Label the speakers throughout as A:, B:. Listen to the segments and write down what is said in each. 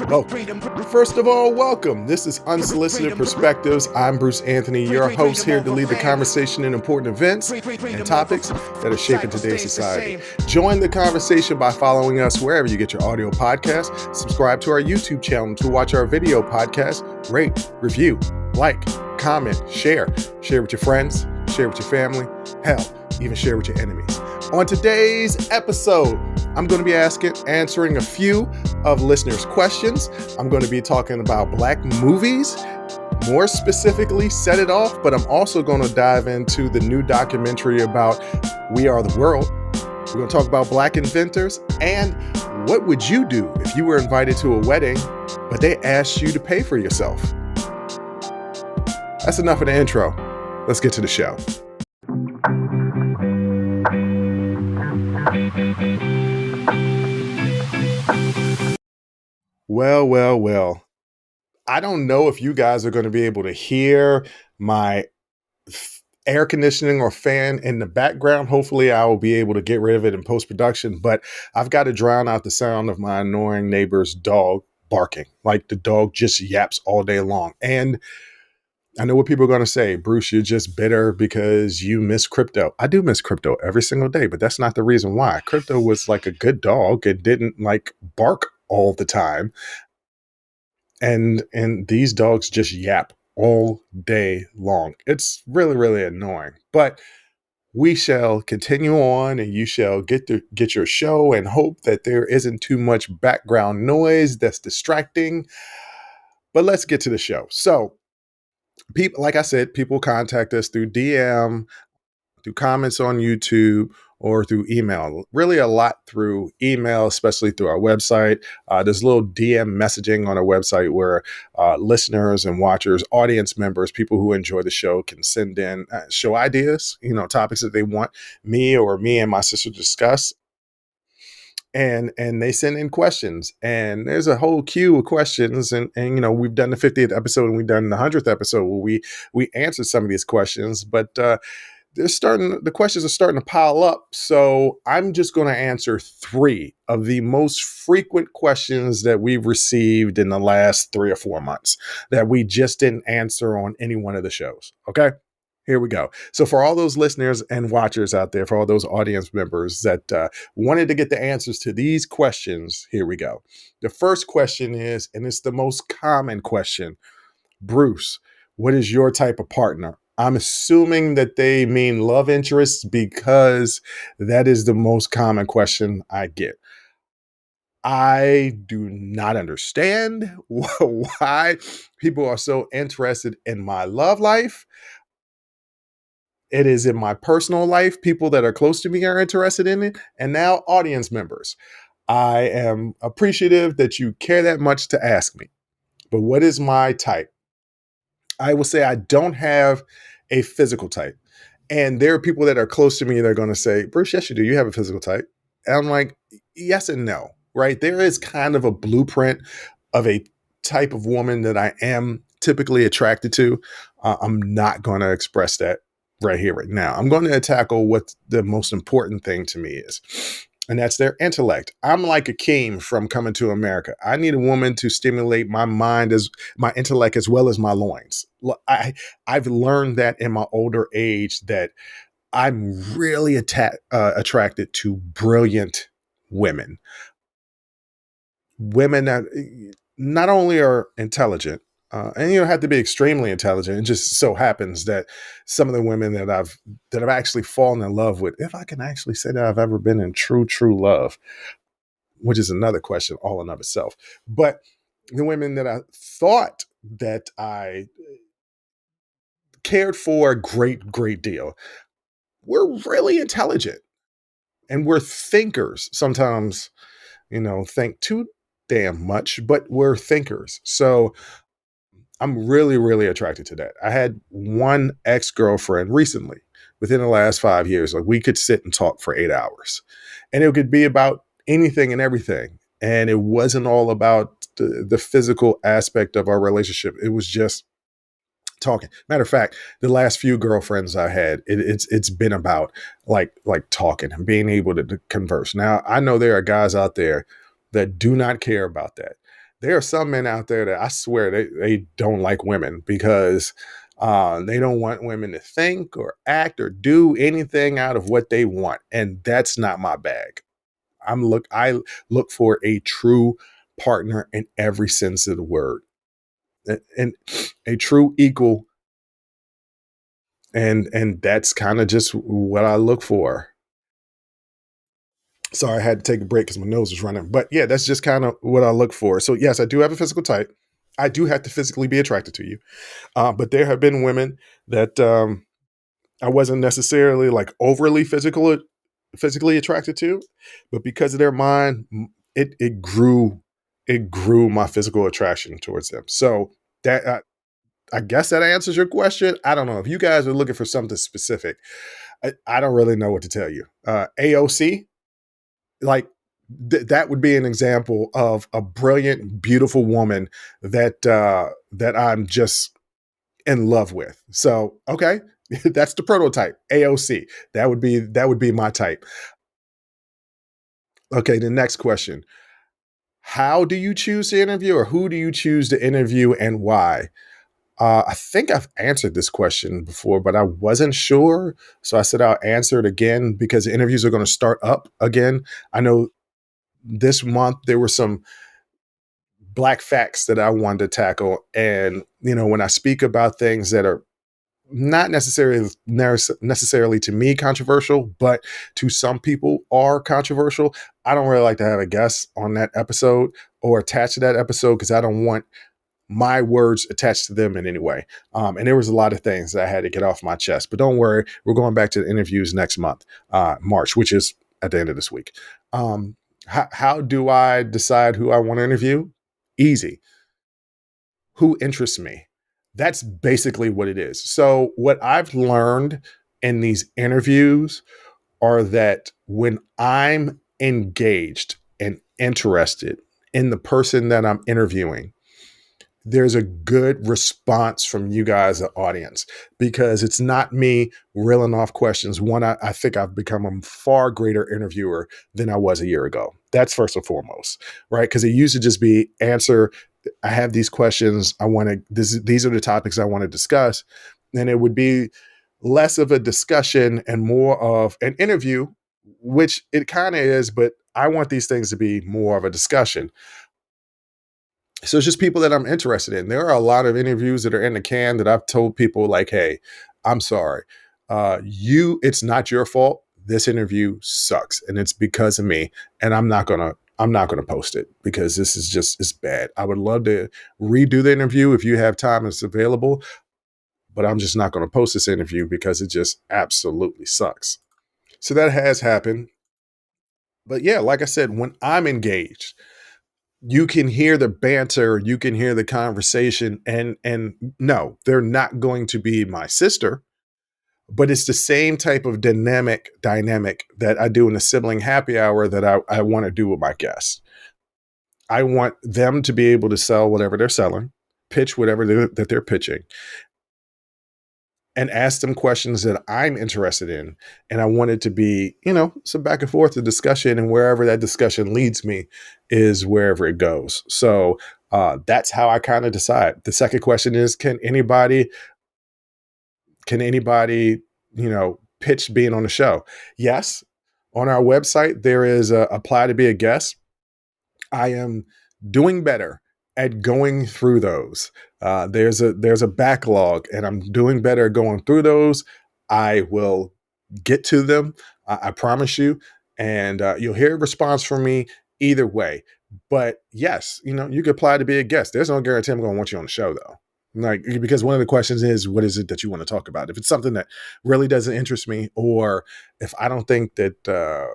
A: Oh, first of all, welcome. This is Unsolicited Perspectives. I'm Bruce Anthony, your host here to lead the conversation in important events and topics that are shaping today's society. Join the conversation by following us wherever you get your audio podcasts. Subscribe to our YouTube channel to watch our video podcast. Rate, review, like, comment, share. Share with your friends, share with your family. Hell, even share with your enemies. On today's episode, I'm going to be answering a few of listeners' questions. I'm going to be talking about Black movies, more specifically Set It Off, but I'm also going to dive into the new documentary about We Are the World. We're going to talk about Black inventors and what would you do if you were invited to a wedding, but they asked you to pay for yourself. That's enough of the intro. Let's get to the show. Well. I don't know if you guys are going to be able to hear my air conditioning or fan in the background. Hopefully I will be able to get rid of it in post-production, but I've got to drown out the sound of my annoying neighbor's dog barking. Like the dog just yaps all day long. And I know what people are going to say, Bruce, you're just bitter because you miss crypto. I do miss crypto every single day, but that's not the reason why. Crypto was like a good dog. It didn't like bark all the time. And these dogs just yap all day long. It's really, really annoying. But we shall continue on and you shall get your show and hope that there isn't too much background noise that's distracting. But let's get to the show. So people, like I said, people contact us through DM, through comments on YouTube, or through email. Really a lot through email, especially through our website. There's a little DM messaging on our website where listeners and watchers, audience members, people who enjoy the show can send in show ideas, topics that they want me and my sister to discuss. And they send in questions, and there's a whole queue of questions, and we've done the 50th episode and we've done the 100th episode where we answered some of these questions, but the questions are starting to pile up. So I'm just going to answer 3 of the most frequent questions that we've received in the last 3 or 4 months that we just didn't answer on any one of the shows. Okay. Here we go. So for all those listeners and watchers out there, for all those audience members that wanted to get the answers to these questions, here we go. The first question is, and it's the most common question, Bruce, what is your type of partner? I'm assuming that they mean love interests because that is the most common question I get. I do not understand why people are so interested in my love life. It is in my personal life. People that are close to me are interested in it. And now audience members. I am appreciative that you care that much to ask me. But what is my type? I will say I don't have a physical type. And there are people that are close to me that are going to say, Bruce, yes, you do. You have a physical type. And I'm like, yes and no, right? There is kind of a blueprint of a type of woman that I am typically attracted to. I'm not going to express that right here, right now. I'm going to tackle what the most important thing to me is. And that's their intellect. I'm like Akeem from Coming to America. I need a woman to stimulate my mind, as my intellect, as well as my loins. I've learned that in my older age that I'm really attracted to brilliant women. Women that not only are intelligent, and you don't have to be extremely intelligent. It just so happens that some of the women that I've actually fallen in love with, if I can actually say that I've ever been in true love, which is another question all in of itself. But the women that I thought that I cared for a great deal, we're really intelligent and we're thinkers. Sometimes, think too damn much, but we're thinkers. So I'm really attracted to that. I had one ex-girlfriend recently within the last 5 years. Like, we could sit and talk for 8 hours and it could be about anything and everything. And it wasn't all about the physical aspect of our relationship. It was just talking. Matter of fact, the last few girlfriends I had, it's been about like talking and being able to converse. Now, I know there are guys out there that do not care about that. there are some men out there that I swear they don't like women because they don't want women to think or act or do anything out of what they want, and that's not my bag. I look for a true partner in every sense of the word, and a true equal, and that's kind of just what I look for. Sorry, I had to take a break because my nose was running. But yeah, that's just kind of what I look for. So yes, I do have a physical type. I do have to physically be attracted to you. But there have been women that I wasn't necessarily like overly physically attracted to, but because of their mind, it grew my physical attraction towards them. So that I guess that answers your question. I don't know if you guys are looking for something specific. I don't really know what to tell you. AOC, like that would be an example of a brilliant, beautiful woman that I'm just in love with. So okay, that's the prototype. AOC. That would be my type. Okay, the next question. How do you choose to interview, or who do you choose to interview, and why? I think I've answered this question before, but I wasn't sure. So I said I'll answer it again because the interviews are going to start up again. I know this month there were some black facts that I wanted to tackle. And, when I speak about things that are not necessarily to me controversial, but to some people are controversial, I don't really like to have a guest on that episode or attached to that episode because I don't want my words attached to them in any way. And there was a lot of things that I had to get off my chest. But don't worry, we're going back to the interviews next month, March, which is at the end of this week. How do I decide who I want to interview? Easy. Who interests me? That's basically what it is. So, what I've learned in these interviews are that when I'm engaged and interested in the person that I'm interviewing, there's a good response from you guys, the audience, because it's not me reeling off questions. One, I think I've become a far greater interviewer than I was a year ago. That's first and foremost, right? Because it used to just be answer. I have these questions. These are the topics I want to discuss. And it would be less of a discussion and more of an interview, which it kind of is, but I want these things to be more of a discussion. So it's just people that I'm interested in. There are a lot of interviews that are in the can that I've told people like, "Hey, I'm sorry. It's not your fault. This interview sucks and it's because of me, and I'm not gonna post it because this is just it's bad. I would love to redo the interview if you have time and it's available, but I'm just not gonna post this interview because it just absolutely sucks." So that has happened. But yeah, like I said, when I'm engaged, you can hear the banter, you can hear the conversation, and no, they're not going to be my sister, but it's the same type of dynamic that I do in the sibling happy hour that I want to do with my guests. I want them to be able to sell whatever they're selling, pitch whatever that they're pitching, and ask them questions that I'm interested in. And I want it to be, some back and forth of discussion, and wherever that discussion leads me is wherever it goes. So that's how I kind of decide. The second question is, can anybody, pitch being on the show? Yes. On our website, there is a apply to be a guest. I am doing better at going through those. There's a backlog, and I'm doing better at going through those. I will get to them. I promise you, and you'll hear a response from me either way. But yes, you can apply to be a guest. There's no guarantee I'm going to want you on the show though. Like, because one of the questions is, what is it that you want to talk about? If it's something that really doesn't interest me, or if I don't think that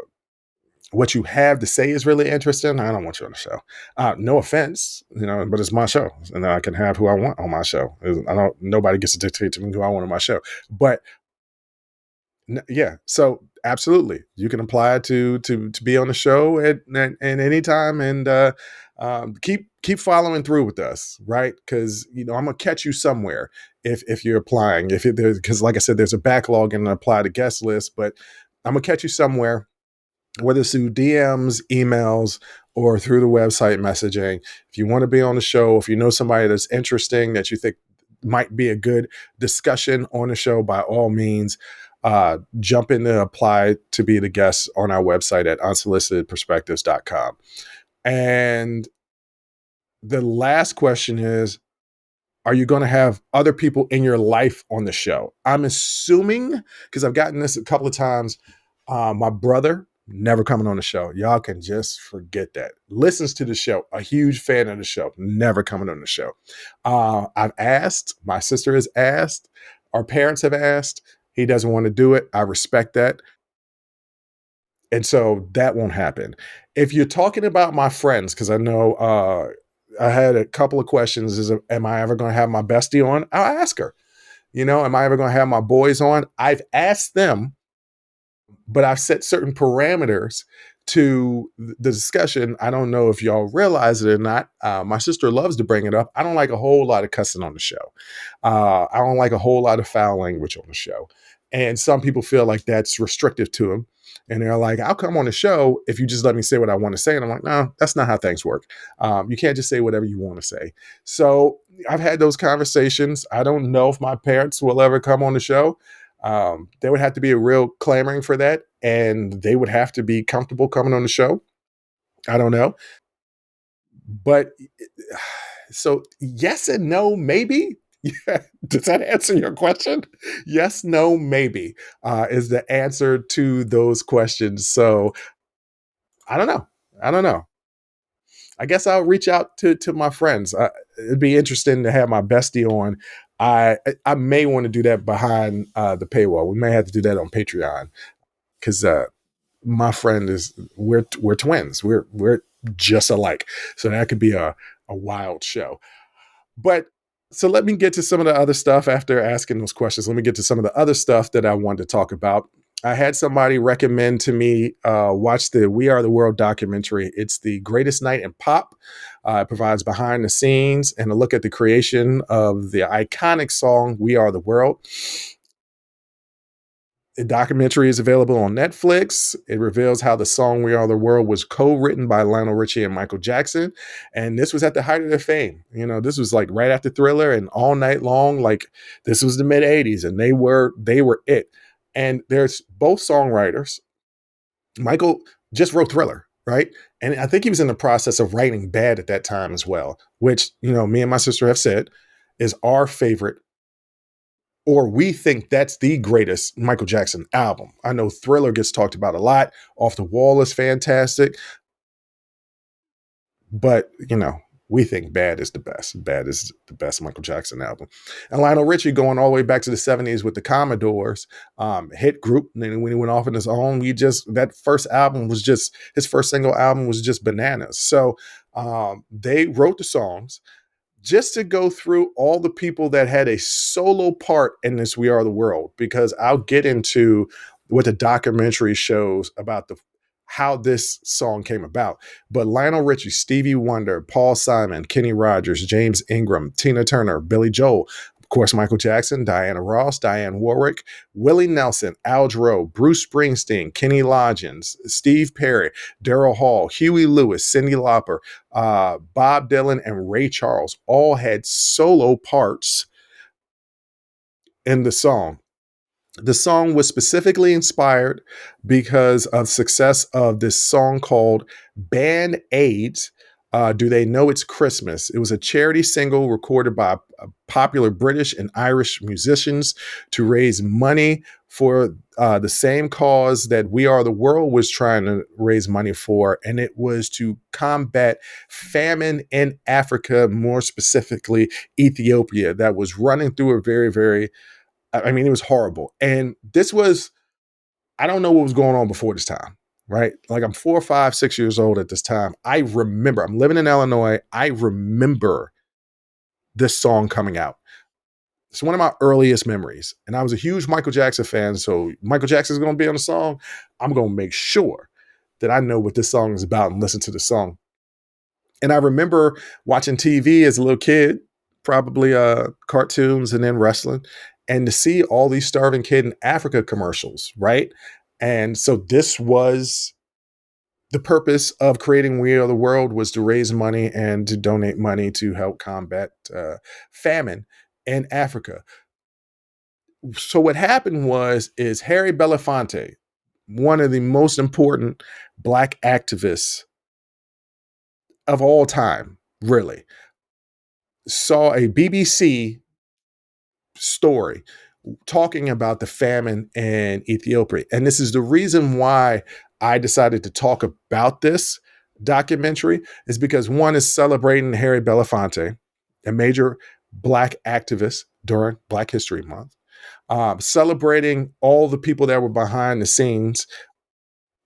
A: what you have to say is really interesting, I don't want you on the show. No offense, but it's my show, and I can have who I want on my show. I don't. Nobody gets to dictate to me who I want on my show. But yeah, so absolutely, you can apply to be on the show at any time, and keep following through with us, right? Because I'm gonna catch you somewhere if you're applying. Because like I said, there's a backlog in the apply to guest list, but I'm gonna catch you somewhere. whether it's through DMs, emails, or through the website messaging. If you want to be on the show, if you know somebody that's interesting that you think might be a good discussion on the show, by all means, jump in to apply to be the guest on our website at unsolicitedperspectives.com. And the last question is, are you going to have other people in your life on the show? I'm assuming, because I've gotten this a couple of times, my brother never coming on the show. Y'all can just forget that. Listens to the show, a huge fan of the show, never coming on the show. I've asked, my sister has asked, our parents have asked. He doesn't want to do it. I respect that. And so that won't happen. If you're talking about my friends, because I know I had a couple of questions, am I ever going to have my bestie on? I'll ask her. Am I ever going to have my boys on? I've asked them, but I've set certain parameters to the discussion. I don't know if y'all realize it or not. My sister loves to bring it up. I don't like a whole lot of cussing on the show. I don't like a whole lot of foul language on the show. And some people feel like that's restrictive to them. And they're like, I'll come on the show if you just let me say what I want to say. And I'm like, no, that's not how things work. You can't just say whatever you want to say. So I've had those conversations. I don't know if my parents will ever come on the show. There would have to be a real clamoring for that, and they would have to be comfortable coming on the show. I don't know. But so yes and no, maybe. Yeah. Does that answer your question? Yes, no, maybe is the answer to those questions. So I don't know. I don't know. I guess I'll reach out to my friends. It'd be interesting to have my bestie on. I may want to do that behind the paywall. We may have to do that on Patreon because my friend is we're twins. We're just alike. So that could be a wild show. But so let me get to some of the other stuff after asking those questions. Let me get to some of the other stuff that I wanted to talk about. I had somebody recommend to me watch the We Are the World documentary. It's the greatest night in pop. It provides behind the scenes and a look at the creation of the iconic song We Are the World. The documentary is available on Netflix. It reveals how the song We Are the World was co-written by Lionel Richie and Michael Jackson. And this was at the height of their fame. This was like right after Thriller and All Night Long. Like this was the mid 80s and they were it. And there's both songwriters. Michael just wrote Thriller, right? And I think he was in the process of writing Bad at that time as well, which, me and my sister have said is our favorite, or we think that's the greatest Michael Jackson album. I know Thriller gets talked about a lot. Off the Wall is fantastic. But, we think Bad is the best. Bad is the best Michael Jackson album. And Lionel Richie going all the way back to the 70s with the Commodores, hit group. And then when he went off on his own, that first album was just, his first single album was just bananas. So they wrote the songs. Just to go through all the people that had a solo part in this We Are the World, because I'll get into what the documentary shows about how this song came about. But Lionel Richie, Stevie Wonder, Paul Simon, Kenny Rogers, James Ingram, Tina Turner, Billy Joel, of course, Michael Jackson, Diana Ross, Diane Warwick, Willie Nelson, Al Jarreau, Bruce Springsteen, Kenny Loggins, Steve Perry, Daryl Hall, Huey Lewis, Cyndi Lauper, Bob Dylan, and Ray Charles all had solo parts in the song. The song was specifically inspired because of success of this song called Band Aids. Do They Know It's Christmas? It was a charity single recorded by popular British and Irish musicians to raise money for the same cause that We Are the World was trying to raise money for. And it was to combat famine in Africa, more specifically Ethiopia, that was running through a very, very, it was horrible. And I don't know what was going on before this time, right? Like I'm 4, 5, 6 years old at this time. I remember, I'm living in Illinois. I remember this song coming out. It's one of my earliest memories. And I was a huge Michael Jackson fan. So Michael Jackson's going to be on the song. I'm going to make sure that I know what this song is about and listen to the song. And I remember watching TV as a little kid, probably cartoons and then wrestling, and to see all these starving kid in Africa commercials, right? And so this was The purpose of creating We Are the World was to raise money and to donate money to help combat famine in Africa. So what happened was is Harry Belafonte, one of the most important black activists of all time, really, saw a BBC story talking about the famine in Ethiopia. And this is the reason why I decided to talk about this documentary is because one is celebrating Harry Belafonte, a major black activist during Black History Month, celebrating all the people that were behind the scenes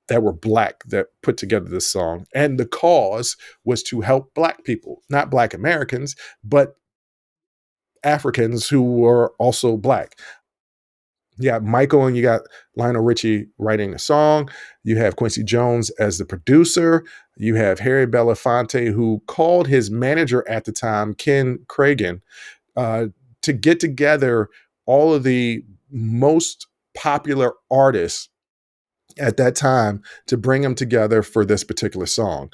A: that were black that put together this song. And the cause was to help black people, not black Americans, but Africans who were also black. You got Michael and you got Lionel Richie writing the song. You have Quincy Jones as the producer. You have Harry Belafonte, who called his manager at the time, Ken Cragen, uh, to get together all of the most popular artists at that time to bring them together for this particular song.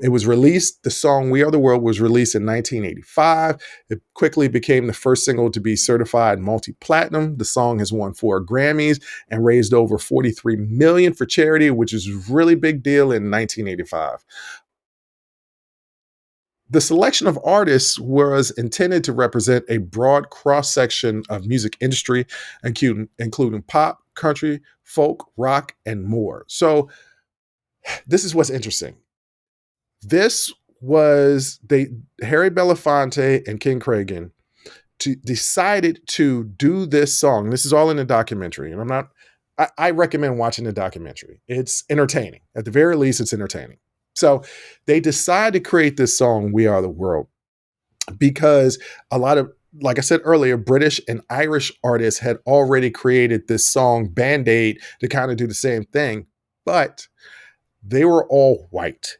A: It was released, the song We Are the World was released in 1985. It quickly became the first single to be certified multi-platinum. The song has won 4 Grammys and raised over 43 million for charity, which is a really big deal in 1985. The selection of artists was intended to represent a broad cross section of music industry, including pop, country, folk, rock, and more. So this is what's interesting. This was they Harry Belafonte and Ken Cragen decided to do this song. This is all in the documentary, and I recommend watching the documentary. It's entertaining. At the very least, it's entertaining. So they decided to create this song, We Are the World, because a lot of, like I said earlier, British and Irish artists had already created this song, Band Aid, to kind of do the same thing, but they were all white.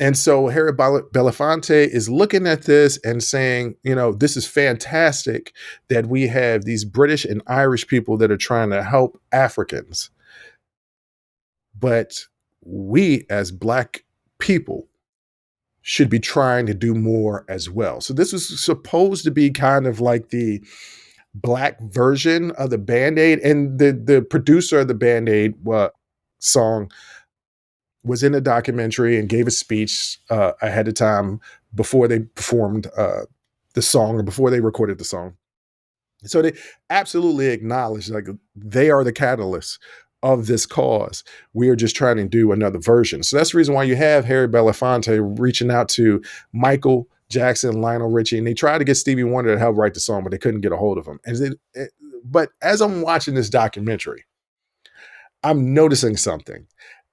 A: And so Harry Belafonte is looking at this and saying, this is fantastic that we have these British and Irish people that are trying to help Africans. But we, as Black people, should be trying to do more as well. So this was supposed to be kind of like the Black version of the Band Aid. And the producer of the Band Aid song was in a documentary and gave a speech ahead of time before they performed the song or before they recorded the song. So they absolutely acknowledge like they are the catalyst of this cause. We are just trying to do another version. So that's the reason why you have Harry Belafonte reaching out to Michael Jackson, Lionel Richie, and they tried to get Stevie Wonder to help write the song, but they couldn't get a hold of him. But as I'm watching this documentary, I'm noticing something.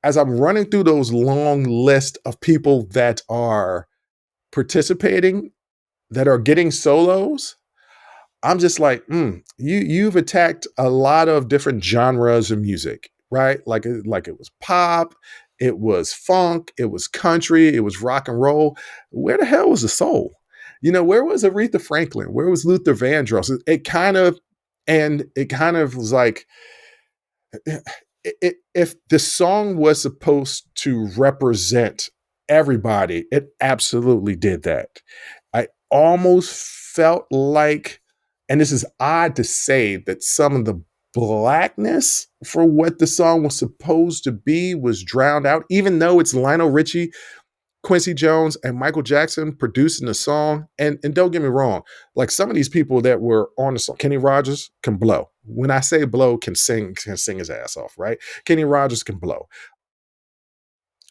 A: As I'm running through those long list of people that are participating, that are getting solos, I'm just like, you've attacked a lot of different genres of music, right? Like it was pop, it was funk, it was country, it was rock and roll. Where the hell was the soul? Where was Aretha Franklin? Where was Luther Vandross? It kind of was like, if the song was supposed to represent everybody, it absolutely did that. I almost felt like, and this is odd to say, that some of the blackness for what the song was supposed to be was drowned out, even though it's Lionel Richie, Quincy Jones, and Michael Jackson producing the song. And don't get me wrong, like some of these people that were on the song, Kenny Rogers can blow. When I say blow, can sing his ass off, right? Kenny Rogers can blow.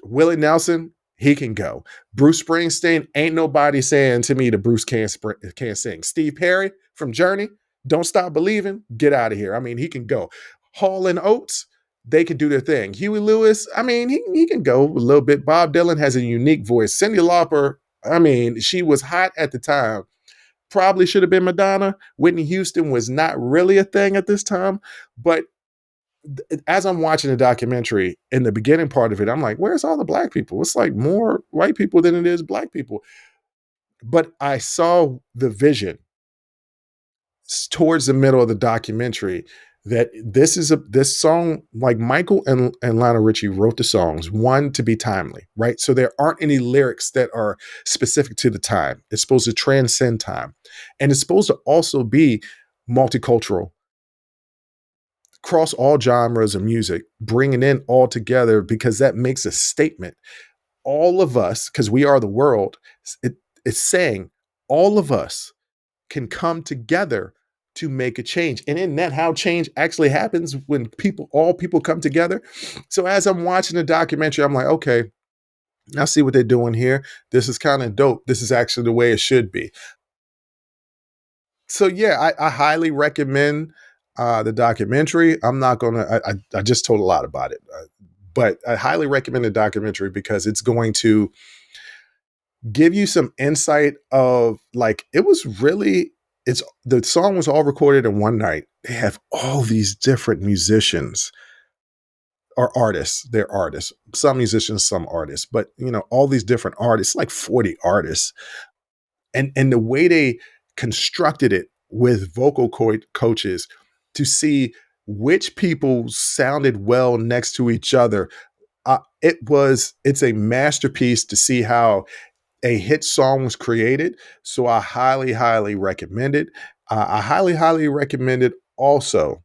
A: Willie Nelson, he can go. Bruce Springsteen, ain't nobody saying to me that Bruce can't sing. Steve Perry from Journey, Don't Stop Believing, get out of here. I mean, he can go. Hall and Oates, they can do their thing. Huey Lewis, I mean, he can go a little bit. Bob Dylan has a unique voice. Cyndi Lauper, I mean, she was hot at the time. Probably should have been Madonna. Whitney Houston was not really a thing at this time, but as I'm watching the documentary, in the beginning part of it, I'm like, where's all the black people? It's like more white people than it is black people. But I saw the vision towards the middle of the documentary that this song, like Michael and Lionel Richie wrote the songs, one, to be timely, right? So there aren't any lyrics that are specific to the time. It's supposed to transcend time. And it's supposed to also be multicultural, across all genres of music, bringing in all together, because that makes a statement. All of us, because we are the world, it's saying all of us can come together to make a change. And isn't that how change actually happens, when all people come together? So as I'm watching the documentary, I'm like, okay, I see what they're doing here. This is kind of dope. This is actually the way it should be. So yeah, I highly recommend the documentary. I'm not gonna. I just told a lot about it, but I highly recommend the documentary because it's going to give you some insight of, like, it was really. It's the song was all recorded in one night. They have all these different musicians or artists. They're artists. Some musicians, some artists, but all these different artists, like 40 artists, and the way they constructed it with vocal coaches to see which people sounded well next to each other. It's a masterpiece to see how a hit song was created. So I highly, highly recommend it. I highly, highly recommend it also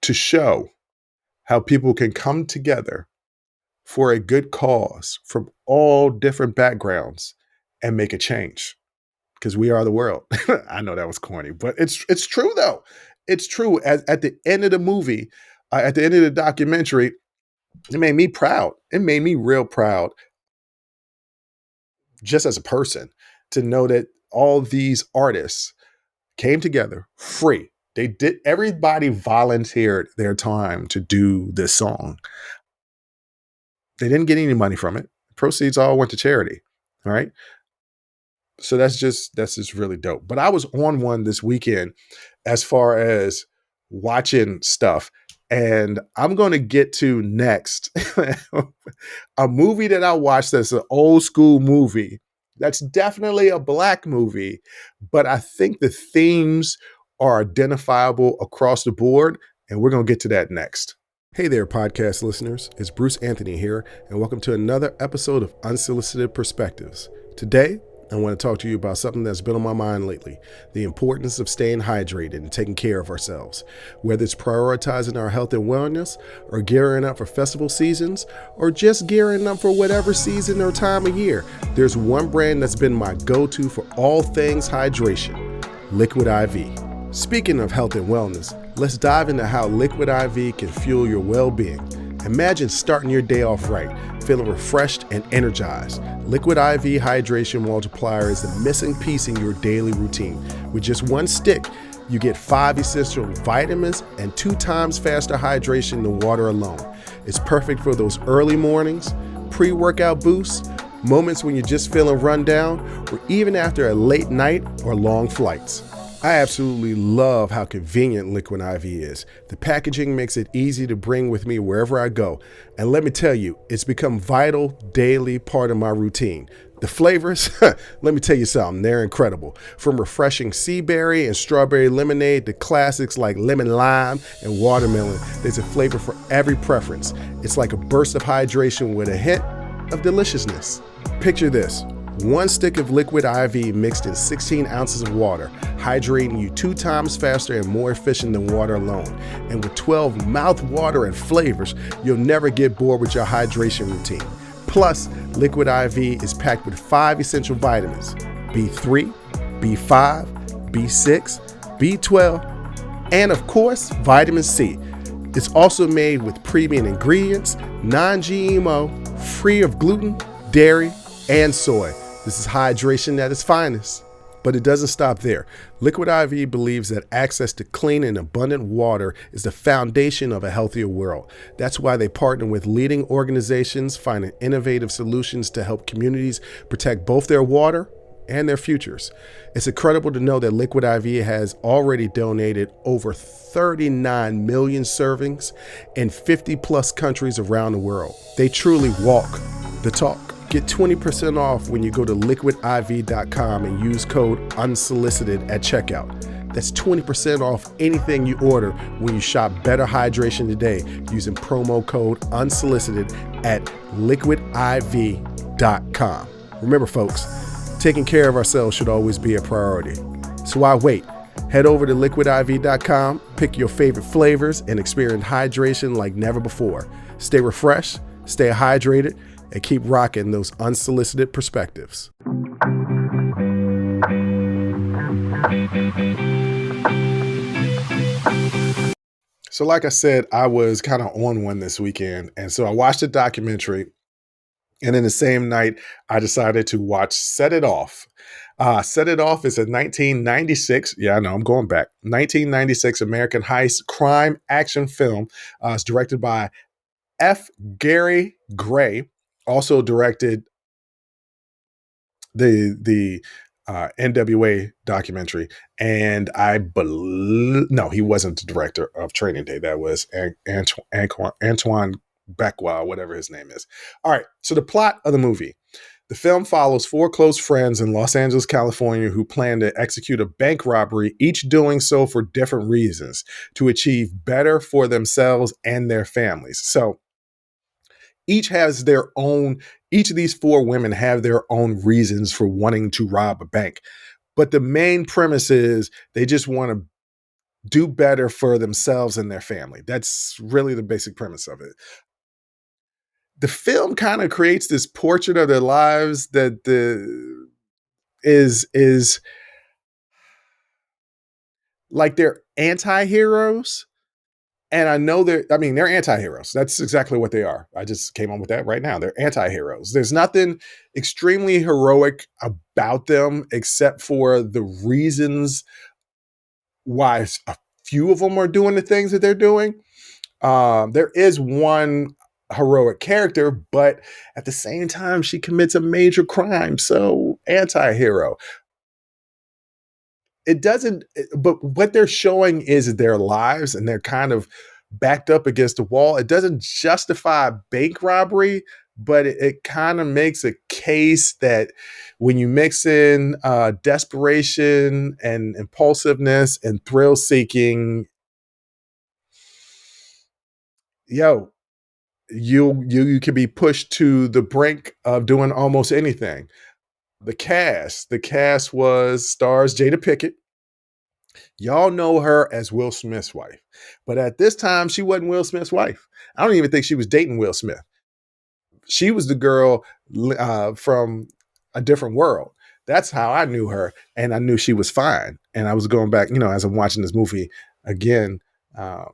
A: to show how people can come together for a good cause from all different backgrounds and make a change, because we are the world. I know that was corny, but it's true though. It's true. At the end of the movie, at the end of the documentary, it made me proud. It made me real proud, just as a person, to know that all these artists came together free. Everybody volunteered their time to do this song. They didn't get any money from it. Proceeds all went to charity. All right. So that's just really dope. But I was on one this weekend as far as watching stuff. And I'm going to get to next a movie that I watched that's an old school movie. That's definitely a Black movie, but I think the themes are identifiable across the board. And we're going to get to that next. Hey there, podcast listeners. It's Bruce Anthony here, and welcome to another episode of Unsolicited Perspectives. Today, I want to talk to you about something that's been on my mind lately: the importance of staying hydrated and taking care of ourselves. Whether it's prioritizing our health and wellness, or gearing up for festival seasons, or just gearing up for whatever season or time of year, there's one brand that's been my go-to for all things hydration: Liquid IV. Speaking of health and wellness, let's dive into how Liquid IV can fuel your well-being. Imagine starting your day off right, feeling refreshed and energized. Liquid IV Hydration Multiplier is the missing piece in your daily routine. With just one stick, you get 5 essential vitamins and 2 times faster hydration than water alone. It's perfect for those early mornings, pre-workout boosts, moments when you're just feeling run down, or even after a late night or long flights. I absolutely love how convenient Liquid IV is. The packaging makes it easy to bring with me wherever I go. And let me tell you, it's become a vital daily part of my routine. The flavors, let me tell you something, they're incredible. From refreshing sea berry and strawberry lemonade to classics like lemon lime and watermelon, there's a flavor for every preference. It's like a burst of hydration with a hint of deliciousness. Picture this: 1 stick of Liquid IV mixed in 16 ounces of water, hydrating you 2 times faster and more efficient than water alone. And with 12 mouth-watering flavors, you'll never get bored with your hydration routine. Plus, Liquid IV is packed with 5 essential vitamins: B3, B5, B6, B12, and of course, vitamin C. It's also made with premium ingredients, non-GMO, free of gluten, dairy, and soy. This is hydration at its finest. But it doesn't stop there. Liquid IV believes that access to clean and abundant water is the foundation of a healthier world. That's why they partner with leading organizations, finding innovative solutions to help communities protect both their water and their futures. It's incredible to know that Liquid IV has already donated over 39 million servings in 50 plus countries around the world. They truly walk the talk. Get 20% off when you go to liquidiv.com and use code UNSOLICITED at checkout. That's 20% off anything you order when you shop Better Hydration today using promo code UNSOLICITED at liquidiv.com. Remember, folks, taking care of ourselves should always be a priority. So why wait? Head over to liquidiv.com, pick your favorite flavors, and experience hydration like never before. Stay refreshed, stay hydrated, and keep rocking those unsolicited perspectives. So like I said, I was kind of on one this weekend. And so I watched a documentary. And in the same night, I decided to watch Set It Off. Set It Off is a 1996, yeah, I know, I'm going back, 1996 American heist crime action film. It's directed by F. Gary Gray, also directed the NWA documentary, and I believe no, he wasn't the director of Training Day. That was Antoine Beckwell, whatever his name is. All right, so the plot of the movie. The film follows four close friends in Los Angeles, California, who plan to execute a bank robbery, each doing so for different reasons, to achieve better for themselves and their families. So each has their own, each of these four women have their own reasons for wanting to rob a bank. But the main premise is they just want to do better for themselves and their family. That's really the basic premise of it. The film kind of creates this portrait of their lives that is like they're anti-heroes. And I know they're anti-heroes. That's exactly what they are. I just came on with that right now. They're anti-heroes. There's nothing extremely heroic about them except for the reasons why a few of them are doing the things that they're doing. There is one heroic character, but at the same time, she commits a major crime. So anti-hero. It doesn't, but what they're showing is their lives, and they're kind of backed up against the wall. It doesn't justify bank robbery, but it kind of makes a case that when you mix in desperation and impulsiveness and thrill seeking, yo, you can be pushed to the brink of doing almost anything. The cast was stars Jada Pinkett. Y'all know her as Will Smith's wife. But at this time, she wasn't Will Smith's wife. I don't even think she was dating Will Smith. She was the girl from a different world. That's how I knew her. And I knew she was fine. And I was going back, as I'm watching this movie again,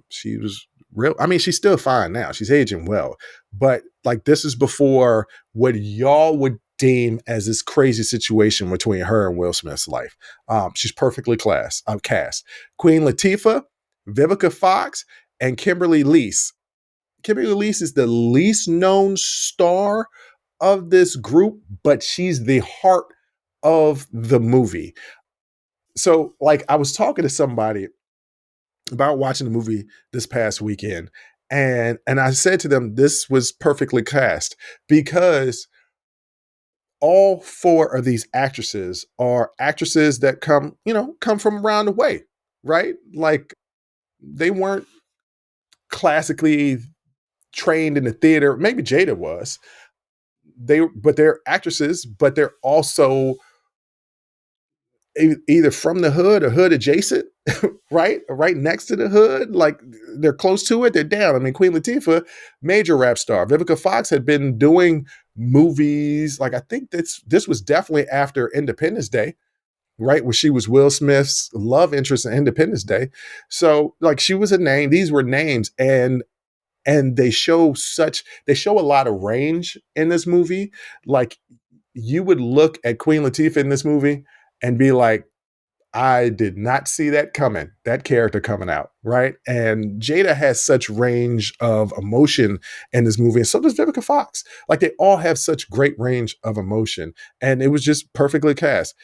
A: she was real. I mean, she's still fine now. She's aging well. But like, this is before what y'all would deem as this crazy situation between her and Will Smith's life. She's perfectly cast. Queen Latifah, Vivica Fox, and Kimberly Leese. Kimberly Leese is the least known star of this group, but she's the heart of the movie. So, like, I was talking to somebody about watching the movie this past weekend, and I said to them, this was perfectly cast because all four of these actresses are actresses that come from around the way, right? Like, they weren't classically trained in the theater. Maybe Jada was. But they're actresses, but they're also either from the hood or hood adjacent, right? Right next to the hood. Like, they're close to it, they're down. I mean, Queen Latifah, major rap star. Vivica Fox had been doing movies. Like, I think this was definitely after Independence Day, right? Where she was Will Smith's love interest in Independence Day. So, like, she was a name. These were names. And they show a lot of range in this movie. Like, you would look at Queen Latifah in this movie and be like, I did not see that coming, that character coming out, right? And Jada has such range of emotion in this movie, and so does Vivica Fox. Like, they all have such great range of emotion, and it was just perfectly cast.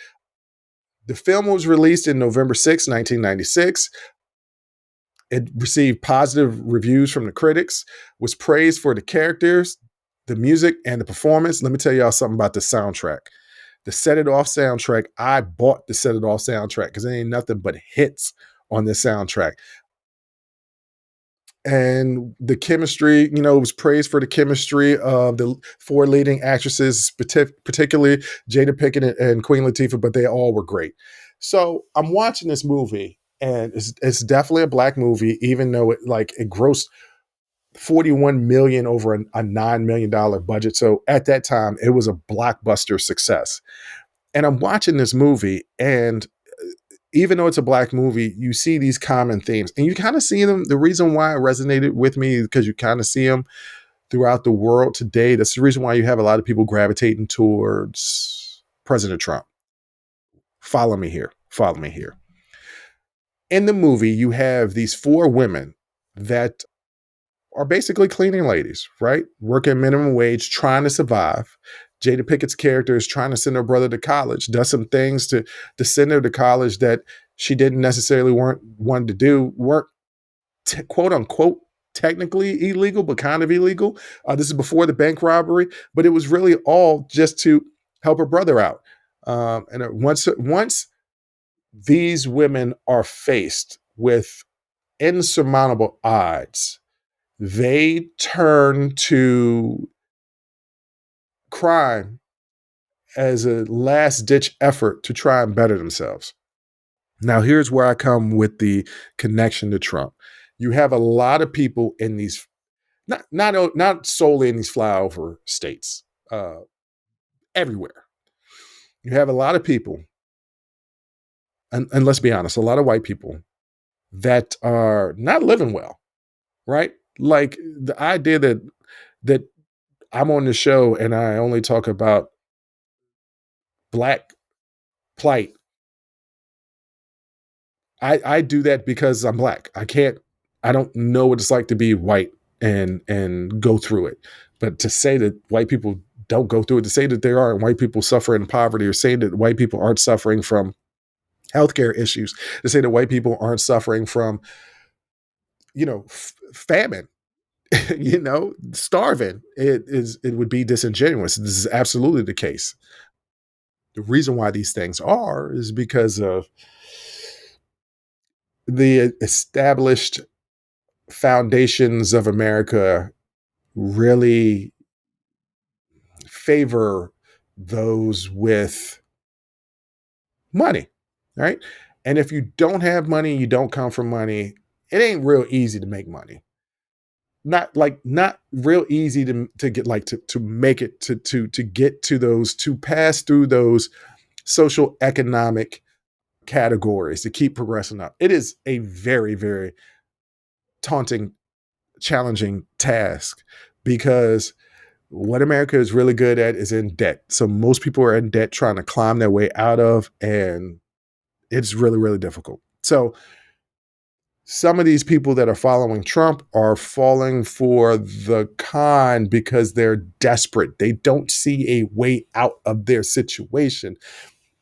A: The film was released in November 6, 1996. It received positive reviews from the critics, was praised for the characters, the music, and the performance. Let me tell y'all something about the soundtrack. The Set It Off soundtrack, I bought the Set It Off soundtrack because there ain't nothing but hits on this soundtrack. And the chemistry, it was praised for the chemistry of the four leading actresses, particularly Jada Pinkett and Queen Latifah, but they all were great. So I'm watching this movie, and it's definitely a black movie, even though it grossed 41 million over a $9 million budget. So at that time, it was a blockbuster success. And I'm watching this movie, and even though it's a black movie, you see these common themes, and you kind of see them. The reason why it resonated with me is because you kind of see them throughout the world today. That's the reason why you have a lot of people gravitating towards President Trump. Follow me here. Follow me here. In the movie, you have these four women that are basically cleaning ladies, right? Working minimum wage, trying to survive. Jada Pickett's character is trying to send her brother to college, does some things to send her to college that she didn't necessarily want to do, weren't quote unquote technically illegal, but kind of illegal. This is before the bank robbery, but it was really all just to help her brother out. And once these women are faced with insurmountable odds, they turn to crime as a last ditch effort to try and better themselves. Now, here's where I come with the connection to Trump. You have a lot of people in these, not solely in these flyover states, everywhere. You have a lot of people, and let's be honest, a lot of white people that are not living well, right? Like the idea that I'm on the show and I only talk about black plight. I do that because I'm black. I don't know what it's like to be white and go through it. But to say that white people don't go through it, to say that there aren't white people suffering in poverty, or saying that white people aren't suffering from healthcare issues, to say that white people aren't suffering from, famine, starving, it would be disingenuous. This is absolutely the case. The reason why these things are is because of the established foundations of America really favor those with money, right? And if you don't have money, you don't come from money, it ain't real easy to make money. Not real easy to get to make it to get to those, to pass through those social economic categories, to keep progressing up. It is a very, very taunting, challenging task, because what America is really good at is in debt. So most people are in debt trying to climb their way out of, and it's really, really difficult. So some of these people that are following Trump are falling for the con because they're desperate. They don't see a way out of their situation.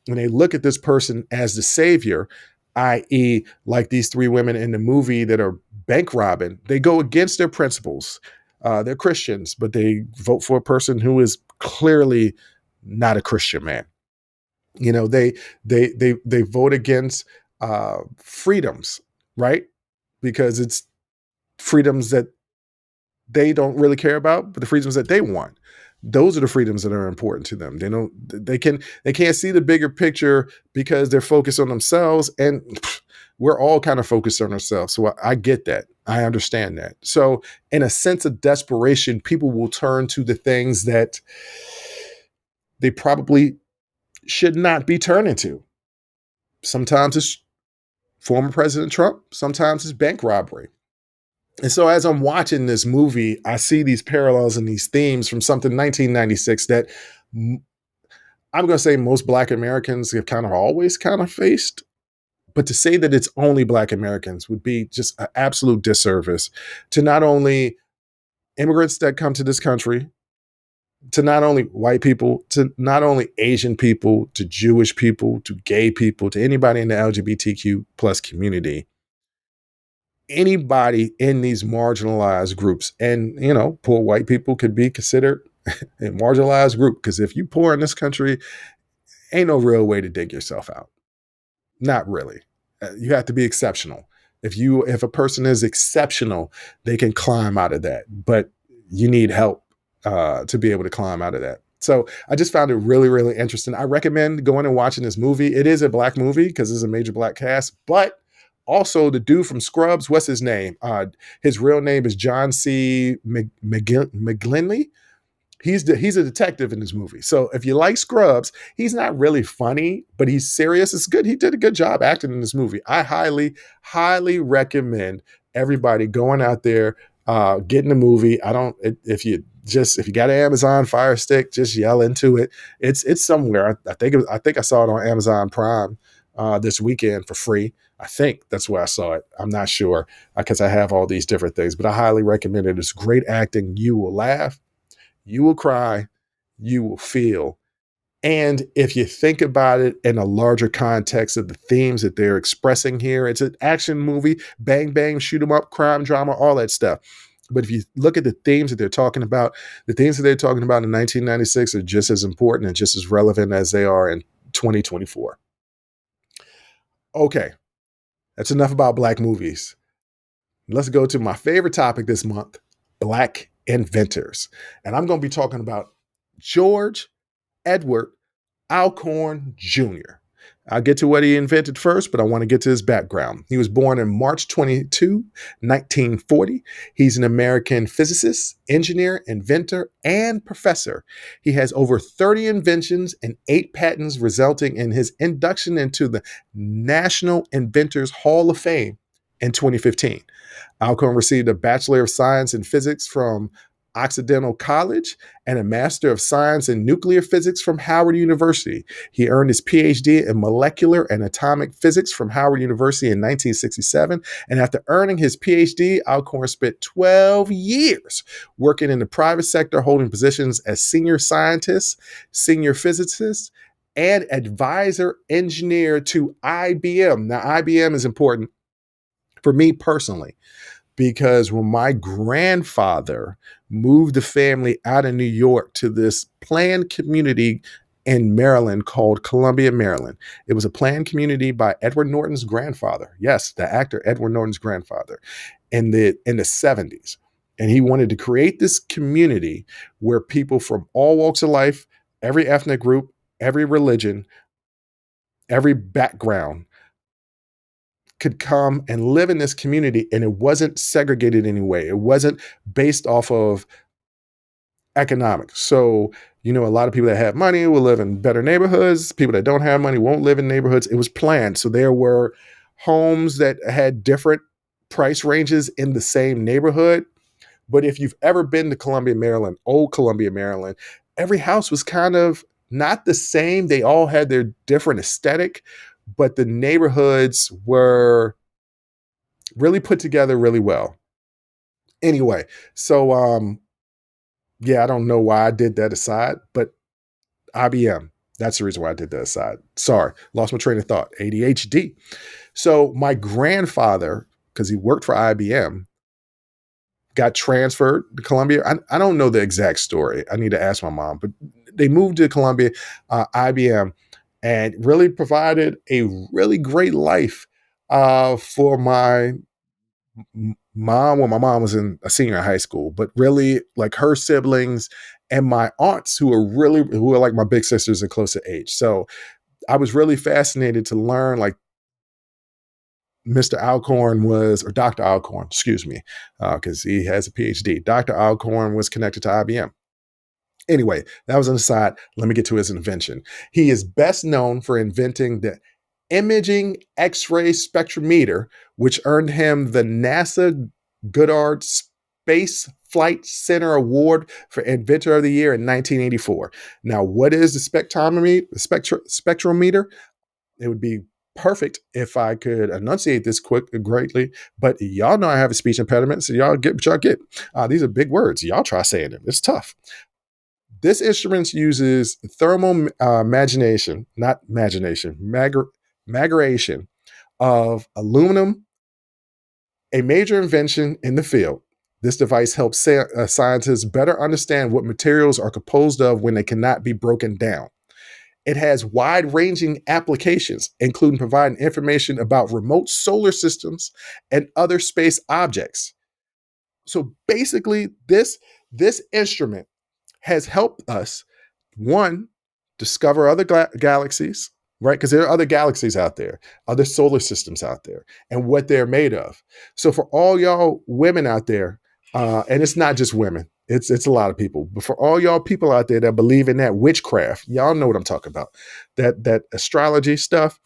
A: When they look at this person as the savior, i.e., like these three women in the movie that are bank robbing, they go against their principles. They're Christians, but they vote for a person who is clearly not a Christian man. They vote against freedoms, right? Because it's freedoms that they don't really care about, but the freedoms that they want. Those are the freedoms that are important to them. They can't see the bigger picture because they're focused on themselves, and we're all kind of focused on ourselves. So I get that. I understand that. So in a sense of desperation, people will turn to the things that they probably should not be turning to. Sometimes it's former President Trump. Sometimes it's bank robbery. And so as I'm watching this movie, I see these parallels and these themes from something 1996 that I'm going to say most Black Americans have kind of always kind of faced. But to say that it's only Black Americans would be just an absolute disservice to not only immigrants that come to this country, to not only white people, to not only Asian people, to Jewish people, to gay people, to anybody in the LGBTQ plus community. Anybody in these marginalized groups, and poor white people could be considered a marginalized group, because if you poor in this country, ain't no real way to dig yourself out. Not really. You have to be exceptional. If a person is exceptional, they can climb out of that. But you need help to be able to climb out of that. So I just found it really, really interesting. I recommend going and watching this movie. It is a black movie because it's a major black cast, but also the dude from Scrubs, what's his name? His real name is John C. McGlinley. He's a detective in this movie. So if you like Scrubs, he's not really funny, but he's serious. It's good. He did a good job acting in this movie. I highly, highly recommend everybody going out there, getting the movie. I don't if you got an Amazon Fire Stick, just yell into it. It's somewhere. I think I saw it on Amazon Prime this weekend for free. I think that's where I saw it. I'm not sure because I have all these different things, but I highly recommend it. It's great acting. You will laugh, you will cry, you will feel. And if you think about it in a larger context of the themes that they're expressing here, it's an action movie, bang, bang, shoot 'em up, crime, drama, all that stuff. But if you look at the themes that they're talking about, the themes that they're talking about in 1996 are just as important and just as relevant as they are in 2024. Okay, that's enough about black movies. Let's go to my favorite topic this month, black inventors. And I'm going to be talking about George Edward Alcorn Jr. I'll get to what he invented first, but I want to get to his background. He was born on March 22, 1940. He's an American physicist, engineer, inventor, and professor. He has over 30 inventions and 8 patents, resulting in his induction into the National Inventors Hall of Fame in 2015. Alcorn received a Bachelor of Science in Physics from Occidental College and a Master of Science in Nuclear Physics from Howard University. He earned his PhD in Molecular and Atomic Physics from Howard University in 1967. And after earning his PhD, Alcorn spent 12 years working in the private sector, holding positions as senior scientist, senior physicist, and advisor engineer to IBM. Now, IBM is important for me personally, because when my grandfather moved the family out of New York to this planned community in Maryland called Columbia, Maryland, it was a planned community by Edward Norton's grandfather. Yes, the actor Edward Norton's grandfather in the 70s. And he wanted to create this community where people from all walks of life, every ethnic group, every religion, every background could come and live in this community, and it wasn't segregated anyway. It wasn't based off of economics. So, a lot of people that have money will live in better neighborhoods. People that don't have money won't live in neighborhoods. It was planned. So there were homes that had different price ranges in the same neighborhood. But if you've ever been to Columbia, Maryland, old Columbia, Maryland, every house was kind of not the same. They all had their different aesthetic, but the neighborhoods were really put together really well. Anyway, so yeah, I don't know why I did that aside, but IBM, that's the reason why I did that aside. Sorry, lost my train of thought. ADHD. So my grandfather, because he worked for IBM, got transferred to Columbia. I don't know the exact story. I need to ask my mom, but they moved to Columbia, IBM, and really provided a really great life for my mom. Well, my mom was in a senior high school, but really like her siblings and my aunts who are like my big sisters and close to age. So I was really fascinated to learn like Mr. Alcorn was, or Dr. Alcorn, excuse me, because he has a PhD. Dr. Alcorn was connected to IBM. Anyway, that was an aside. Let me get to his invention. He is best known for inventing the imaging X-ray spectrometer, which earned him the NASA Goddard Space Flight Center Award for Inventor of the Year in 1984. Now, what is the spectrometer? It would be perfect if I could enunciate this greatly, but y'all know I have a speech impediment, so y'all get what y'all get. These are big words. Y'all try saying them. It's tough. This instrument uses thermal magration of aluminum, a major invention in the field. This device helps scientists better understand what materials are composed of when they cannot be broken down. It has wide-ranging applications, including providing information about remote solar systems and other space objects. So basically, this instrument has helped us, one, discover other galaxies, right? Because there are other galaxies out there, other solar systems out there, and what they're made of. So for all y'all women out there, and it's not just women, it's a lot of people, but for all y'all people out there that believe in that witchcraft, y'all know what I'm talking about. That astrology stuff,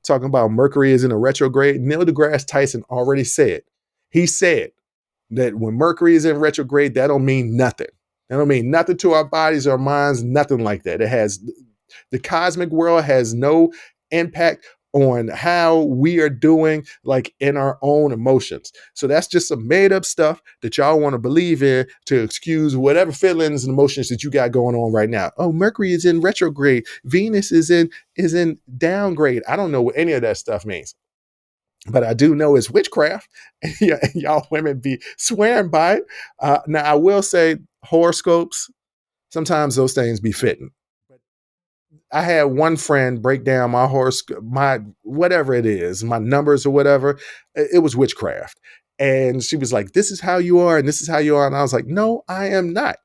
A: talking about Mercury is in a retrograde. Neil deGrasse Tyson already said. He said that when Mercury is in retrograde, that don't mean nothing. That don't mean nothing to our bodies, our minds, nothing like that. It has the cosmic world has no impact on how we are doing, like in our own emotions. So that's just some made up stuff that y'all want to believe in to excuse whatever feelings and emotions that you got going on right now. Oh, Mercury is in retrograde. Venus is in downgrade. I don't know what any of that stuff means. But I do know it's witchcraft. Yeah, y'all women be swearing by it. Now, I will say horoscopes, sometimes those things be fitting. I had one friend break down my horoscope, my whatever it is, my numbers or whatever. It was witchcraft. And she was like, this is how you are, and this is how you are. And I was like, no, I am not.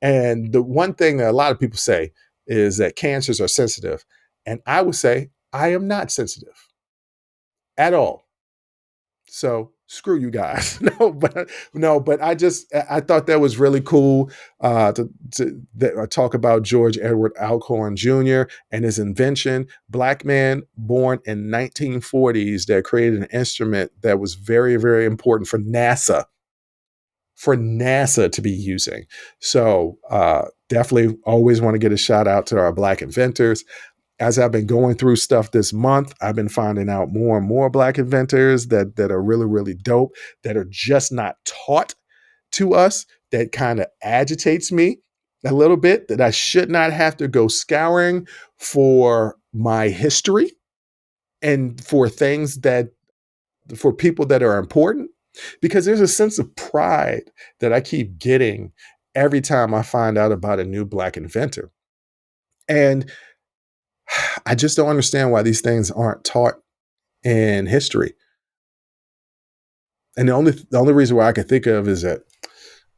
A: And the one thing that a lot of people say is that cancers are sensitive. And I would say, I am not sensitive at all. So screw you guys. No, but I thought that was really cool to talk about George Edward Alcorn Jr. and his invention. Black man born in 1940s that created an instrument that was very, very important for NASA to be using. So definitely always want to get a shout out to our Black inventors. As I've been going through stuff this month, I've been finding out more and more Black inventors that are really, really dope, that are just not taught to us, that kind of agitates me a little bit, that I should not have to go scouring for my history and for things for people that are important, because there's a sense of pride that I keep getting every time I find out about a new Black inventor. And I just don't understand why these things aren't taught in history. And the only reason why I can think of is that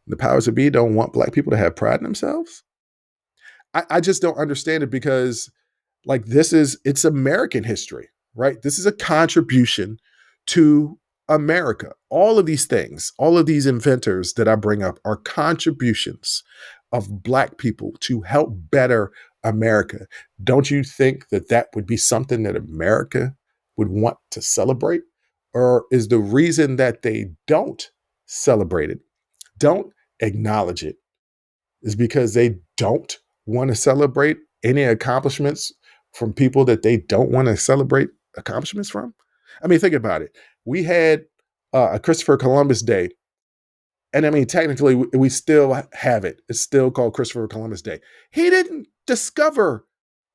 A: the powers that be don't want Black people to have pride in themselves. I just don't understand it, because like it's American history, right? This is a contribution to America. All of these things, all of these inventors that I bring up are contributions of Black people to help better America. Don't you think that that would be something that America would want to celebrate? Or is the reason that they don't celebrate it, don't acknowledge it, is because they don't want to celebrate any accomplishments from people that they don't want to celebrate accomplishments from? I mean, think about it. We had a Christopher Columbus Day. And I mean, technically, we still have it. It's still called Christopher Columbus Day. He didn't discover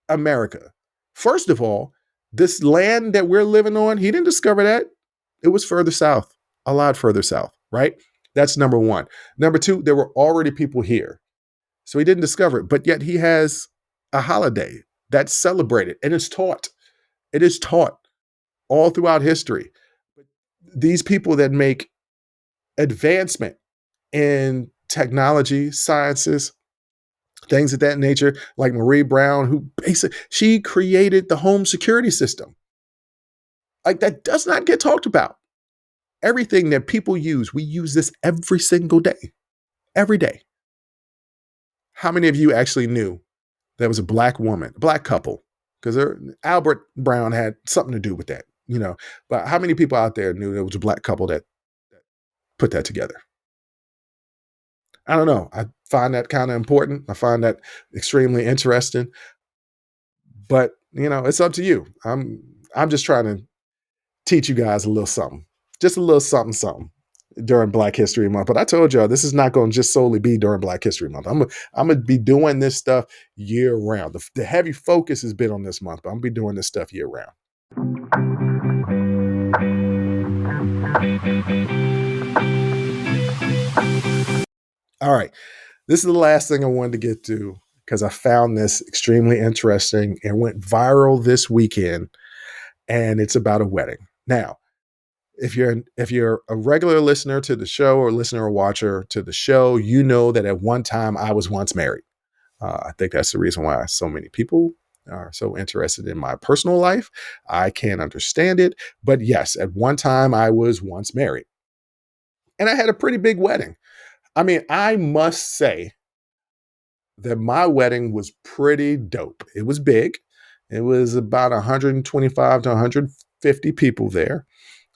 A: America. First of all, this land that we're living on, he didn't discover that. It was further south, a lot further south, right? That's number one. Number two, there were already people here. So he didn't discover it, but yet he has a holiday that's celebrated and it's taught. It is taught all throughout history. These people that make advancement in technology, sciences, things of that nature, like Marie Brown, who basically she created the home security system. Like, that does not get talked about. Everything that people use, we use this every single day, every day. How many of you actually knew there was a Black woman, a Black couple? Because Albert Brown had something to do with that, you know. But how many people out there knew there was a Black couple that put that together? I don't know. I find that kind of important. I find that extremely interesting. But it's up to you. I'm just trying to teach you guys a little something, just a little something, something during Black History Month. But I told y'all this is not going to just solely be during Black History Month. I'm gonna be doing this stuff year round. The heavy focus has been on this month, but I'm gonna be doing this stuff year round. All right. This is the last thing I wanted to get to, because I found this extremely interesting and went viral this weekend, and it's about a wedding. Now, if you're a regular listener to the show or listener or watcher to the show, you know that at one time I was once married. I think that's the reason why so many people are so interested in my personal life. I can't understand it. But yes, at one time I was once married and I had a pretty big wedding. I mean, I must say that my wedding was pretty dope. It was big. It was about 125 to 150 people there.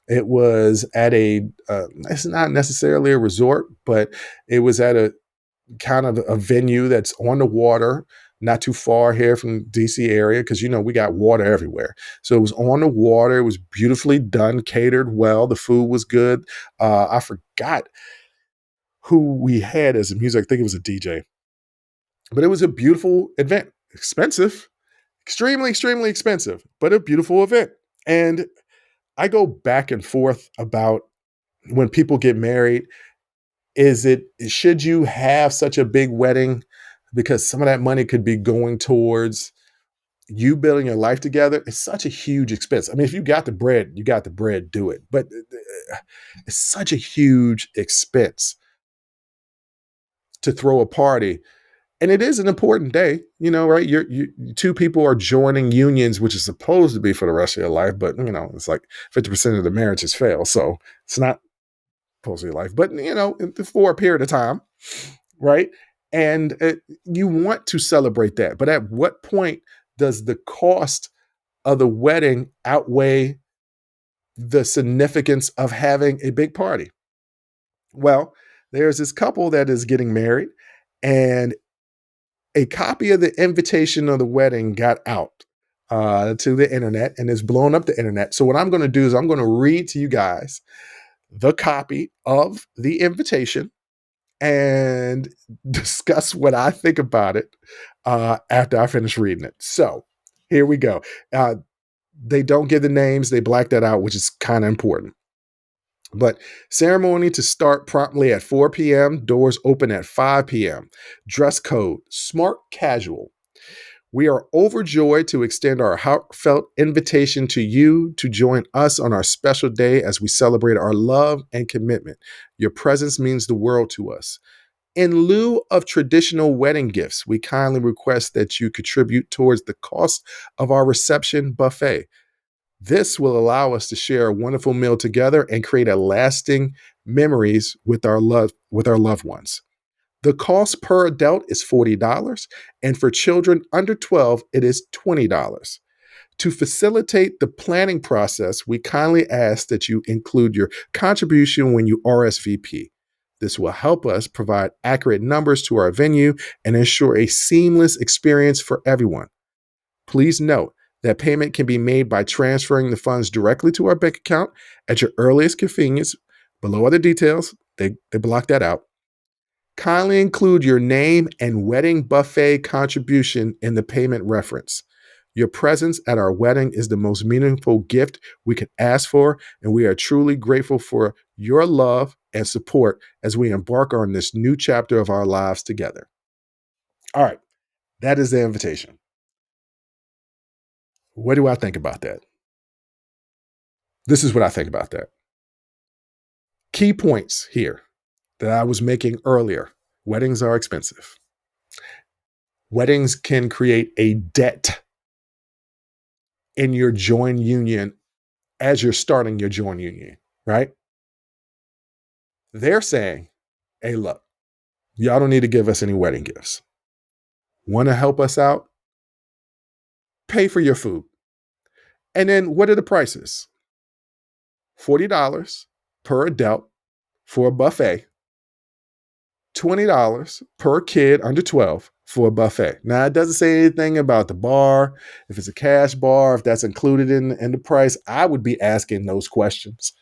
A: It was at it's not necessarily a resort, but it was at a kind of a venue that's on the water, not too far here from DC area, because we got water everywhere. So it was on the water. It was beautifully done, catered well. The food was good. I forgot who we had as a music. I think it was a DJ, but it was a beautiful event. Expensive, extremely, extremely expensive, but a beautiful event. And I go back and forth about when people get married. Should you have such a big wedding? Because some of that money could be going towards you building your life together. It's such a huge expense. I mean, if you got the bread, you got the bread, do it. But it's such a huge expense to throw a party. And it is an important day, right? You two people are joining unions, which is supposed to be for the rest of your life, but it's like 50% of the marriages fail. So it's not supposed to be life, but for a period of time, right? And you want to celebrate that. But at what point does the cost of the wedding outweigh the significance of having a big party? Well, there's this couple that is getting married, and a copy of the invitation of the wedding got out to the internet and is blown up the internet. So what I'm going to do is I'm going to read to you guys the copy of the invitation and discuss what I think about it after I finish reading it. So here we go. They don't give the names. They black that out, which is kind of important. But ceremony to start promptly at 4 p.m. Doors open at 5 p.m. Dress code, smart casual. We are overjoyed to extend our heartfelt invitation to you to join us on our special day as we celebrate our love and commitment. Your presence means the world to us. In lieu of traditional wedding gifts, we kindly request that you contribute towards the cost of our reception buffet. This will allow us to share a wonderful meal together and create a lasting memories with our loved ones. The cost per adult is $40, and for children under 12, it is $20. To facilitate the planning process, we kindly ask that you include your contribution when you RSVP. This will help us provide accurate numbers to our venue and ensure a seamless experience for everyone. Please note that payment can be made by transferring the funds directly to our bank account at your earliest convenience. Below are the details. They block that out. Kindly include your name and wedding buffet contribution in the payment reference. Your presence at our wedding is the most meaningful gift we could ask for, and we are truly grateful for your love and support as we embark on this new chapter of our lives together. All right, that is the invitation. What do I think about that? This is what I think about that. Key points here that I was making earlier. Weddings are expensive. Weddings can create a debt in your joint union as you're starting your joint union, right? They're saying, hey, look, y'all don't need to give us any wedding gifts. Want to help us out? Pay for your food. And then what are the prices? $40 per adult for a buffet, $20 per kid under 12 for a buffet. Now, it doesn't say anything about the bar, if it's a cash bar, if that's included in the price. I would be asking those questions.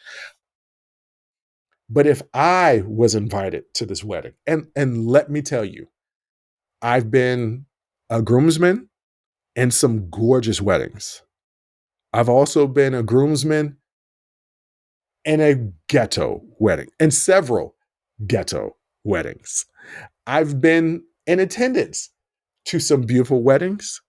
A: But if I was invited to this wedding, and let me tell you, I've been a groomsman in some gorgeous weddings. I've also been a groomsman in a ghetto wedding, and several ghetto weddings. I've been in attendance to some beautiful weddings,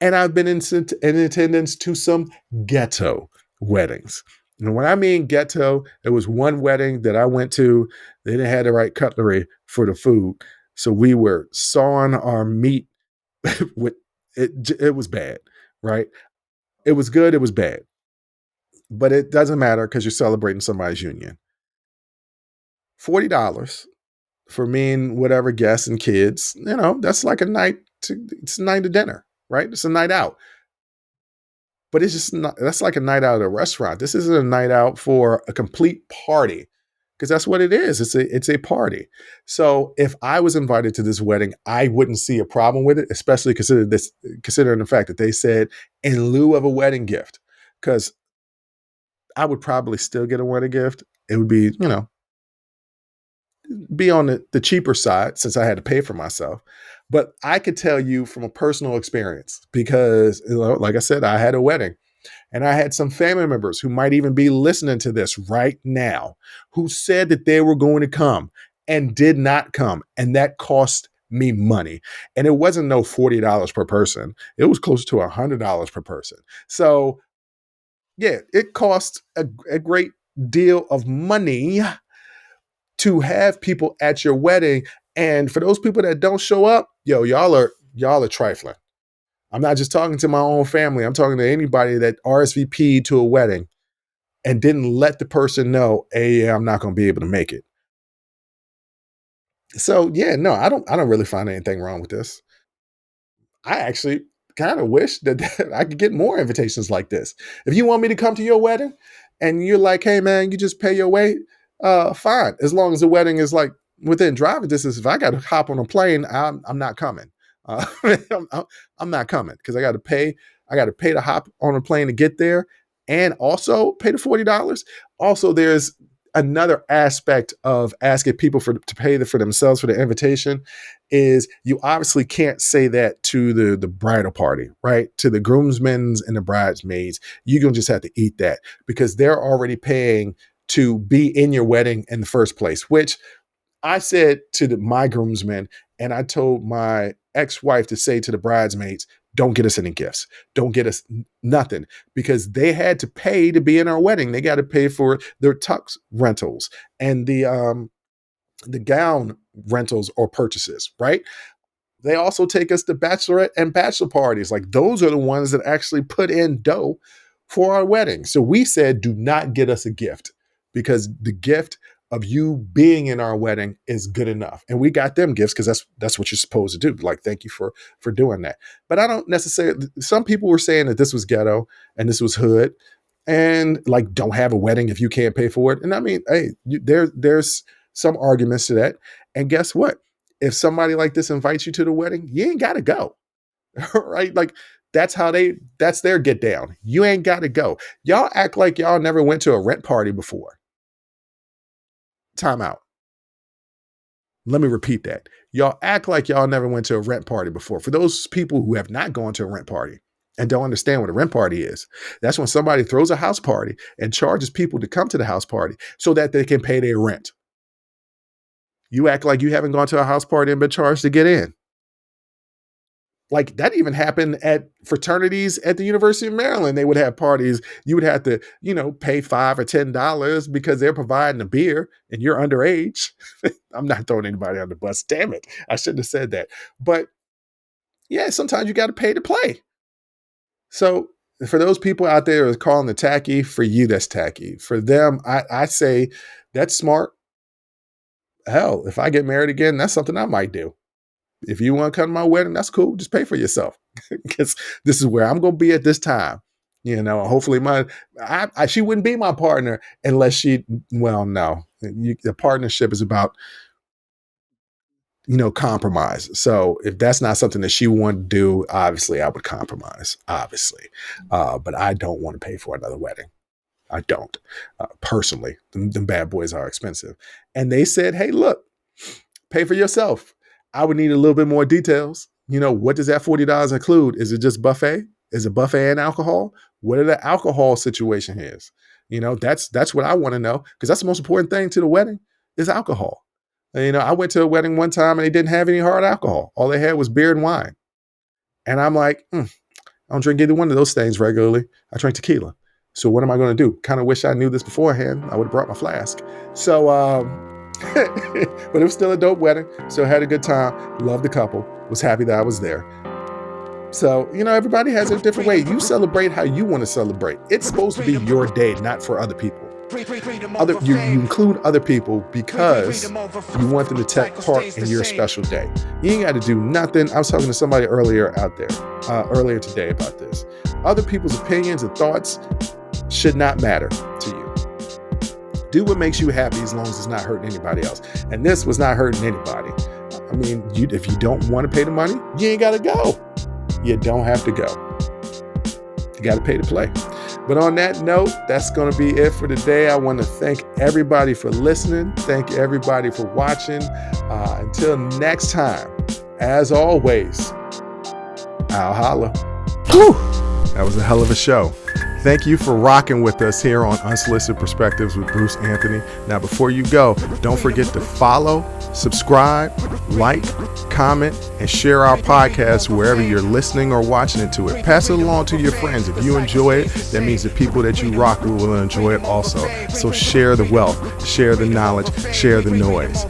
A: and I've been in attendance to some ghetto weddings. And when I mean ghetto, it was one wedding that I went to. They didn't have the right cutlery for the food. So we were sawing our meat with it. It was bad, right? It was good. It was bad, but it doesn't matter because you're celebrating somebody's union. $40 for me and whatever guests and kids. That's like a night. It's a night of dinner, right? It's a night out. But it's just not, that's like a night out at a restaurant. This isn't a night out for a complete party because that's what it is. It's a party. So if I was invited to this wedding, I wouldn't see a problem with it, especially considering the fact that they said in lieu of a wedding gift, because I would probably still get a wedding gift. It would be, be on the cheaper side since I had to pay for myself. But I could tell you from a personal experience because, like I said, I had a wedding. And I had some family members who might even be listening to this right now who said that they were going to come and did not come. And that cost me money. And it wasn't no $40 per person. It was close to $100 per person. So yeah, it cost a great deal of money to have people at your wedding. And for those people that don't show up, y'all are trifling. I'm not just talking to my own family. I'm talking to anybody that RSVP'd to a wedding and didn't let the person know, hey, yeah, I'm not going to be able to make it. So yeah, no, I don't really find anything wrong with this. I actually kind of wish that I could get more invitations like this. If you want me to come to your wedding and you're like, hey man, you just pay your way, fine. As long as the wedding is like within driving distance. If I got to hop on a plane, I'm not coming. I'm, I'm not coming because I got to pay. I got to pay to hop on a plane to get there, and also pay the $40. Also, there's another aspect of asking people to pay for themselves for the invitation is you obviously can't say that to the bridal party, right? To the groomsmen and the bridesmaids. You're going to just have to eat that because they're already paying to be in your wedding in the first place, which I said to my groomsmen, and I told my ex-wife to say to the bridesmaids, don't get us any gifts. Don't get us nothing because they had to pay to be in our wedding. They got to pay for their tux rentals and the gown rentals or purchases, right? They also take us to bachelorette and bachelor parties. Like those are the ones that actually put in dough for our wedding. So we said, do not get us a gift because the gift of you being in our wedding is good enough. And we got them gifts because that's what you're supposed to do. Like, thank you for doing that. But I don't necessarily, some people were saying that this was ghetto and this was hood and like, don't have a wedding if you can't pay for it. And I mean, hey, there's some arguments to that. And guess what? If somebody like this invites you to the wedding, you ain't got to go. Right? Like that's their get down. You ain't got to go. Y'all act like y'all never went to a rent party before. Time out. Let me repeat that. Y'all act like y'all never went to a rent party before. For those people who have not gone to a rent party and don't understand what a rent party is, that's when somebody throws a house party and charges people to come to the house party so that they can pay their rent. You act like you haven't gone to a house party and been charged to get in. Like that even happened at fraternities at the University of Maryland. They would have parties. You would have to, pay $5 or $10 because they're providing a beer and you're underage. I'm not throwing anybody on the bus. Damn it. I shouldn't have said that. But yeah, sometimes you got to pay to play. So for those people out there who are calling it tacky, for you, that's tacky. For them, I say that's smart. Hell, if I get married again, that's something I might do. If you want to come to my wedding, that's cool. Just pay for yourself because this is where I'm going to be at this time. Hopefully she wouldn't be my partner unless no. The partnership is about, compromise. So if that's not something that she wanted to do, obviously I would compromise, obviously. But I don't want to pay for another wedding. I don't. Personally, them bad boys are expensive. And they said, hey, look, pay for yourself. I would need a little bit more details. What does that $40 include? Is it just buffet? Is it buffet and alcohol? What are the alcohol situation is? That's what I want to know because that's the most important thing to the wedding is alcohol. I went to a wedding one time and they didn't have any hard alcohol. All they had was beer and wine. And I'm like, I don't drink either one of those things regularly. I drink tequila. So what am I going to do? Kind of wish I knew this beforehand. I would have brought my flask. So, but it was still a dope wedding. So I had a good time. Loved the couple. Was happy that I was there. So, everybody has a different way. You celebrate how you want to celebrate. It's supposed to be your day, not for other people. You include other people because you want them to take part in your special day. You ain't got to do nothing. I was talking to somebody earlier today about this. Other people's opinions and thoughts should not matter to you. Do what makes you happy as long as it's not hurting anybody else. And this was not hurting anybody. I mean, if you don't want to pay the money, you ain't got to go. You don't have to go. You got to pay to play. But on that note, that's going to be it for today. I want to thank everybody for listening. Thank everybody for watching. Until next time, as always, I'll holla. Whew, that was a hell of a show. Thank you for rocking with us here on Unsolicited Perspectives with Bruce Anthony. Now, before you go, don't forget to follow, subscribe, like, comment, and share our podcast wherever you're listening or watching it to it. Pass it along to your friends. If you enjoy it, that means the people that you rock with will enjoy it also. So share the wealth, share the knowledge, share the noise.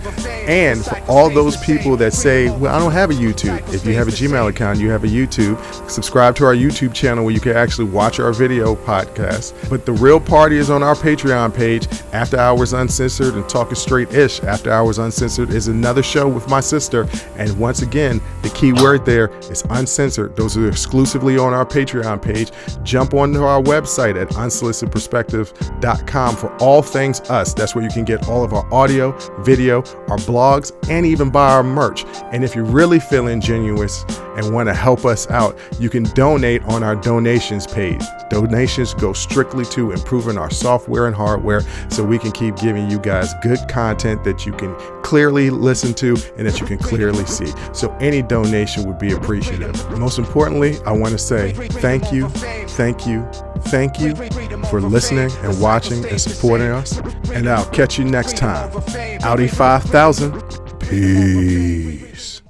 A: And for all those people that say, well, I don't have a YouTube. If you have a Gmail account, you have a YouTube. Subscribe to our YouTube channel where you can actually watch our video podcast. But the real party is on our Patreon page, After Hours Uncensored and Talking Straight-ish. After Hours Uncensored is another show with my sister. And once again, the key word there is uncensored. Those are exclusively on our Patreon page. Jump onto our website at unsolicitedperspective.com for all things us. That's where you can get all of our audio, video, our blogs, and even buy our merch. And if you're really feeling genuine and want to help us out, you can donate on our donations page. Donations go strictly to improving our software and hardware so we can keep giving you guys good content that you can clearly listen to and that you can clearly see. So any donation would be appreciative. Most importantly, I want to say thank you for listening and watching and supporting us. And I'll catch you next time. Audi 5000. Peace.